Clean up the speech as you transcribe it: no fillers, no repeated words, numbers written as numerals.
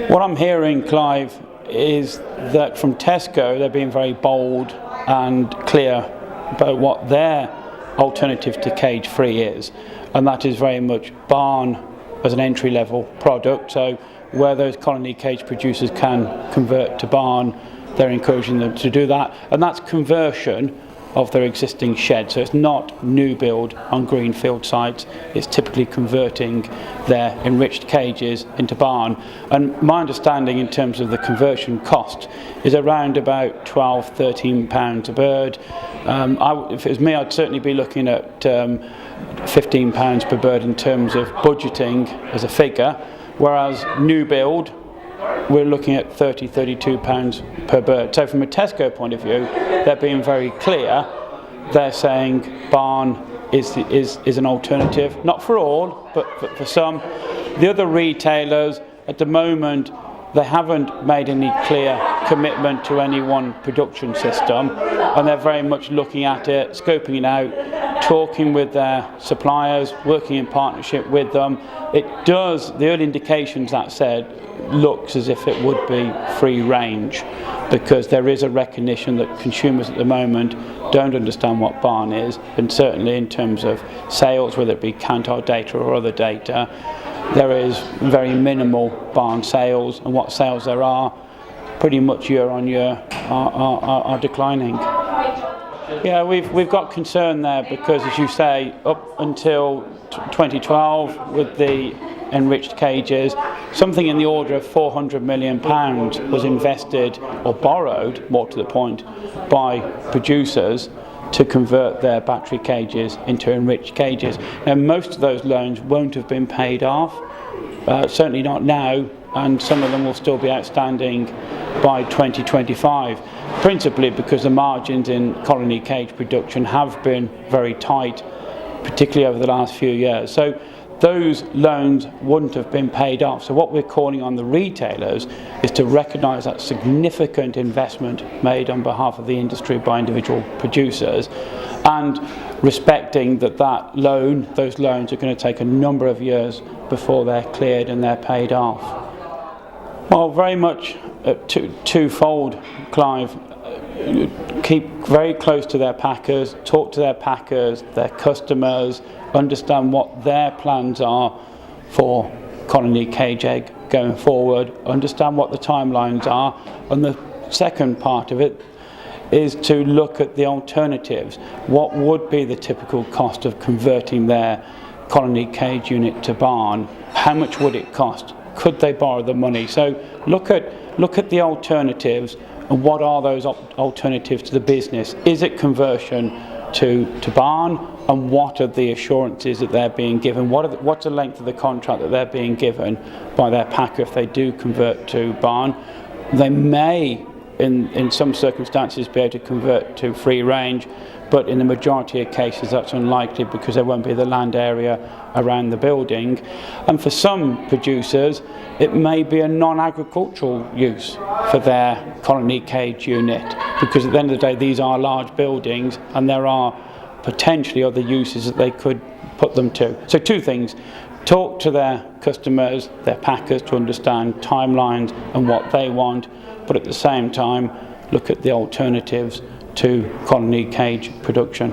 What I'm hearing, Clive, is that from Tesco they're being very bold and clear about what their alternative to cage-free is, and that is very much barn as an entry-level product. So where those colony cage producers can convert to barn, they're encouraging them to do that, and that's conversion of their existing shed. So it's not new build on greenfield sites, it's typically converting their enriched cages into barn. And my understanding in terms of the conversion cost is around about £12–13 a bird. If it was me, I'd certainly be looking at £15 per bird in terms of budgeting as a figure, whereas new build we're looking at £30–32 per bird. So from a Tesco point of view, they're being very clear. They're saying barn is an alternative, not for all, but for some. The other retailers, at the moment, they haven't made any clear commitment to any one production system, and they're very much looking at it, scoping it out, talking with their suppliers, working in partnership with them. It does, the early indications, that said, looks as if it would be free range, because there is a recognition that consumers at the moment don't understand what barn is, and certainly in terms of sales, whether it be Kantar data or other data, there is very minimal barn sales, and what sales there are, pretty much year on year, are declining. Yeah, we've got concern there because, as you say, up until 2012 with the enriched cages, something in the order of £400 million was invested or borrowed, more to the point, by producers to convert their battery cages into enriched cages. Now, most of those loans won't have been paid off, certainly not now, and some of them will still be outstanding by 2025, principally because the margins in colony cage production have been very tight, particularly over the last few years. So those loans wouldn't have been paid off. So what we're calling on the retailers is to recognise that significant investment made on behalf of the industry by individual producers, and respecting that those loans are going to take a number of years before they're cleared and they're paid off. Well, very much twofold, Clive. Keep very close to their packers, talk to their packers, their customers, understand what their plans are for colony cage egg going forward, understand what the timelines are, and the second part of it is to look at the alternatives. What would be the typical cost of converting their colony cage unit to barn? How much would it cost? Could they borrow the money? So look at the alternatives, and what are those alternatives to the business? Is it conversion to barn, and what are the assurances that they're being given? What's the length of the contract that they're being given by their packer if they do convert to barn? They may, in some circumstances, be able to convert to free range, but in the majority of cases that's unlikely because there won't be the land area around the building. And for some producers, it may be a non-agricultural use for their colony cage unit, because at the end of the day these are large buildings and there are potentially other uses that they could put them to. So two things: talk to their customers, their packers, to understand timelines and what they want, but at the same time look at the alternatives to colony cage production.